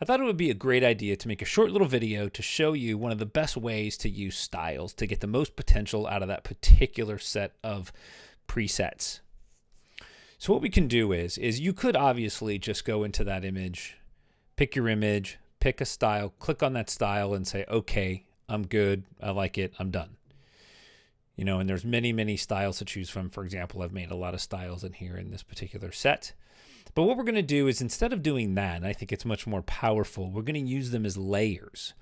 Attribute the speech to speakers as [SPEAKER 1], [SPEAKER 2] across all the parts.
[SPEAKER 1] I thought it would be a great idea to make a short little video to show you one of the best ways to use styles to get the most potential out of that particular set of presets. So what we can do is you could obviously just go into that image, pick your image, pick a style, click on that style and say, okay, I'm good, I like it, I'm done. You know, and there's many styles to choose from. For example, I've made a lot of styles in here in this particular set. But what we're going to do is, instead of doing that, and I think it's much more powerful, we're going to use them as layers.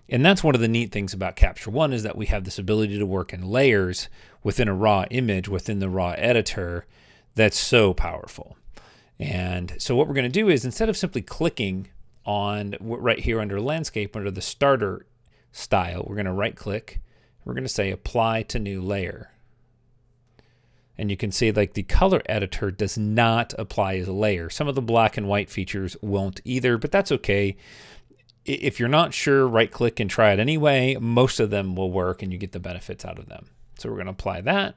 [SPEAKER 1] And that's one of the neat things about Capture One, is that we have this ability to work in layers within a raw image, within the raw editor. That's so powerful. And so what we're going to do is, instead of simply clicking on right here under landscape, under the starter style, we're going to right click. We're going to say apply to new layer. And you can see like the color editor does not apply as a layer. Some of the black and white features won't either, but that's okay. If you're not sure, right click and try it anyway. Most of them will work and you get the benefits out of them. So we're going to apply that.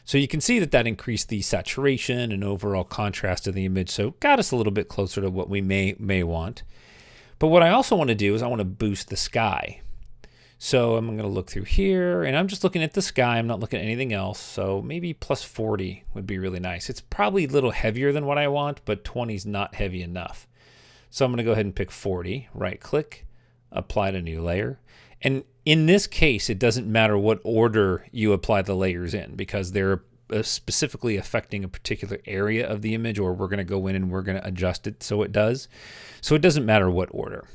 [SPEAKER 1] So you can see that that increased the saturation and overall contrast of the image. So got us a little bit closer to what we may want. But what I also want to do is I want to boost the sky. So I'm going to look through here, and I'm just looking at the sky. I'm not looking at anything else. So maybe plus 40 would be really nice. It's probably a little heavier than what I want, but 20 is not heavy enough. So I'm going to go ahead and pick 40, right click, apply to new layer. And in this case, it doesn't matter what order you apply the layers in, because they're specifically affecting a particular area of the image, or we're going to go in and we're going to adjust it so it does. So it doesn't matter what order.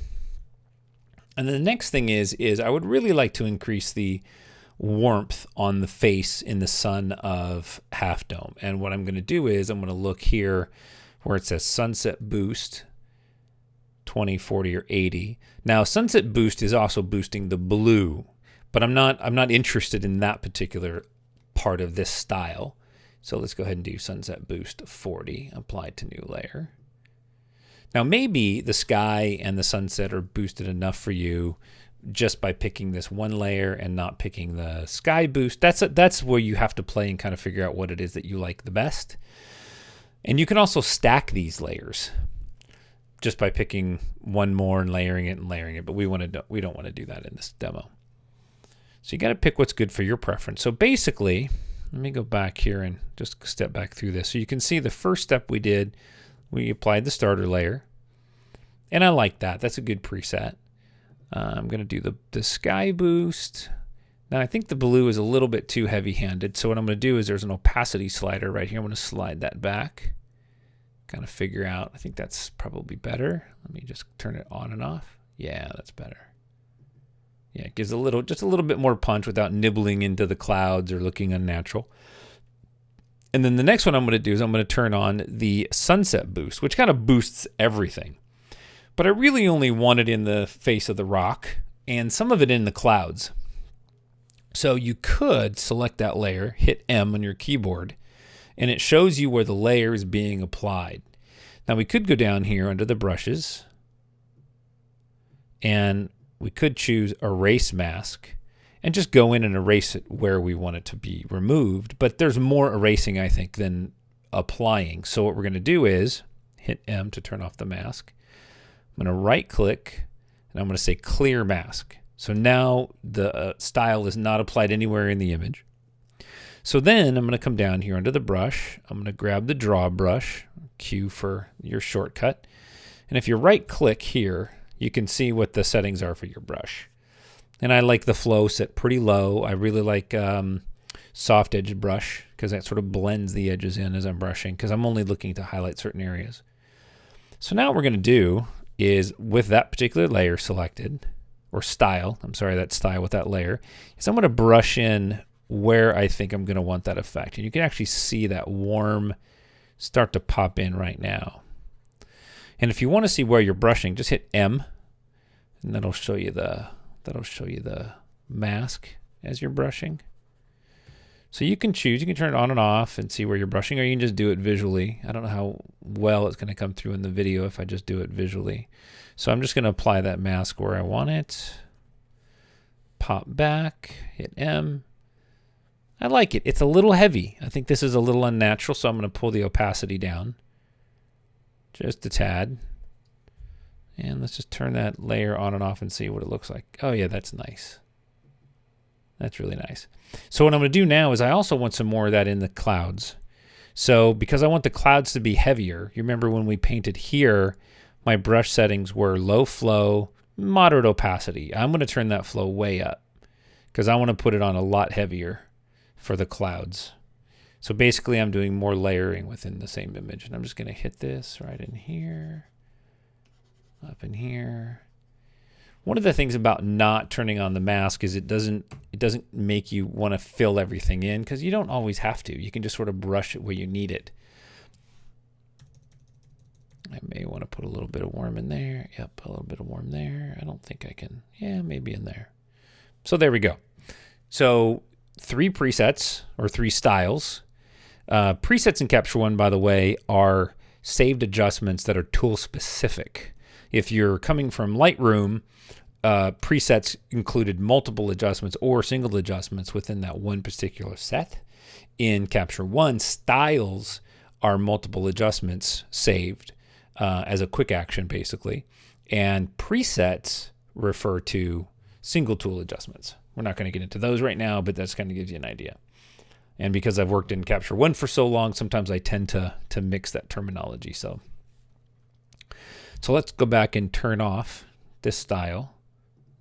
[SPEAKER 1] And then the next thing is I would really like to increase the warmth on the face in the sun of Half Dome. And what I'm going to do is I'm going to look here where it says Sunset Boost, 20, 40, or 80. Now, Sunset Boost is also boosting the blue, but I'm not interested in that particular part of this style. So let's go ahead and do Sunset Boost 40, apply to new layer. Now, maybe the sky and the sunset are boosted enough for you just by picking this one layer and not picking the sky boost. That's where you have to play and kind of figure out what it is that you like the best. And you can also stack these layers just by picking one more and layering it, but we don't want to do that in this demo. So you got to pick what's good for your preference. So basically, let me go back here and just step back through this. So you can see the first step we did, we applied the starter layer, and I like that. That's a good preset. I'm going to do the sky boost. Now I think the blue is a little bit too heavy-handed, so what I'm going to do is there's an opacity slider right here. I'm going to slide that back, kind of figure out. I think that's probably better. Let me just turn it on and off. Yeah, that's better. Yeah, it gives just a little bit more punch without nibbling into the clouds or looking unnatural. And then the next one I'm going to do is I'm going to turn on the sunset boost, which kind of boosts everything. But I really only want it in the face of the rock and some of it in the clouds. So you could select that layer, hit M on your keyboard, and it shows you where the layer is being applied. Now we could go down here under the brushes, and we could choose erase mask and just go in and erase it where we want it to be removed. But there's more erasing, I think, than applying. So what we're going to do is hit M to turn off the mask. I'm going to right click and I'm going to say clear mask. So now the style is not applied anywhere in the image. So then I'm going to come down here under the brush. I'm going to grab the draw brush, Q for your shortcut. And if you right click here, you can see what the settings are for your brush. And I like the flow set pretty low. I really like soft edge brush because that sort of blends the edges in as I'm brushing, because I'm only looking to highlight certain areas. So now what we're going to do is, with that particular layer selected, or style, I'm sorry, that style with that layer, is I'm going to brush in where I think I'm going to want that effect. And you can actually see that warm start to pop in right now. And if you want to see where you're brushing, just hit M, and that'll show you the mask as you're brushing. So you can choose, you can turn it on and off and see where you're brushing, or you can just do it visually. I don't know how well it's going to come through in the video if I just do it visually. So I'm just going to apply that mask where I want it. Pop back, hit M. I like it. It's a little heavy. I think this is a little unnatural, so I'm going to pull the opacity down just a tad. And let's just turn that layer on and off and see what it looks like. Oh yeah, that's nice. That's really nice. So what I'm going to do now is I also want some more of that in the clouds. So because I want the clouds to be heavier, you remember when we painted here, my brush settings were low flow, moderate opacity. I'm going to turn that flow way up because I want to put it on a lot heavier for the clouds. So basically I'm doing more layering within the same image. And I'm just going to hit this right in here, up in here. One of the things about not turning on the mask is it doesn't make you want to fill everything in, because you don't always have to. You can just sort of brush it where you need it. I may want to put a little bit of warm in there. Yep, a little bit of warm there. I don't think I can. Yeah, maybe in there. So there we go. So 3 presets or 3 styles. Presets in Capture One, by the way, are saved adjustments that are tool specific. If you're coming from Lightroom, presets included multiple adjustments or single adjustments within that one particular set. In Capture One, styles are multiple adjustments saved as a quick action, basically. And presets refer to single tool adjustments. We're not going to get into those right now, but that's kind of gives you an idea. And because I've worked in Capture One for so long, sometimes I tend to mix that terminology. So let's go back and turn off this style,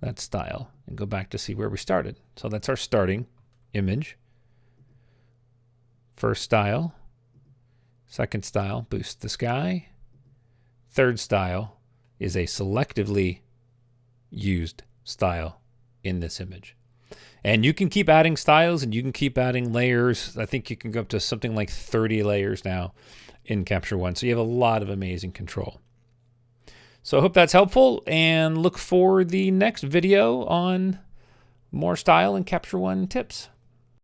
[SPEAKER 1] that style, and go back to see where we started. So that's our starting image. First style, second style, boost the sky. Third style is a selectively used style in this image. And you can keep adding styles and you can keep adding layers. I think you can go up to something like 30 layers now in Capture One. So you have a lot of amazing control. So I hope that's helpful, and look for the next video on more style and Capture One tips.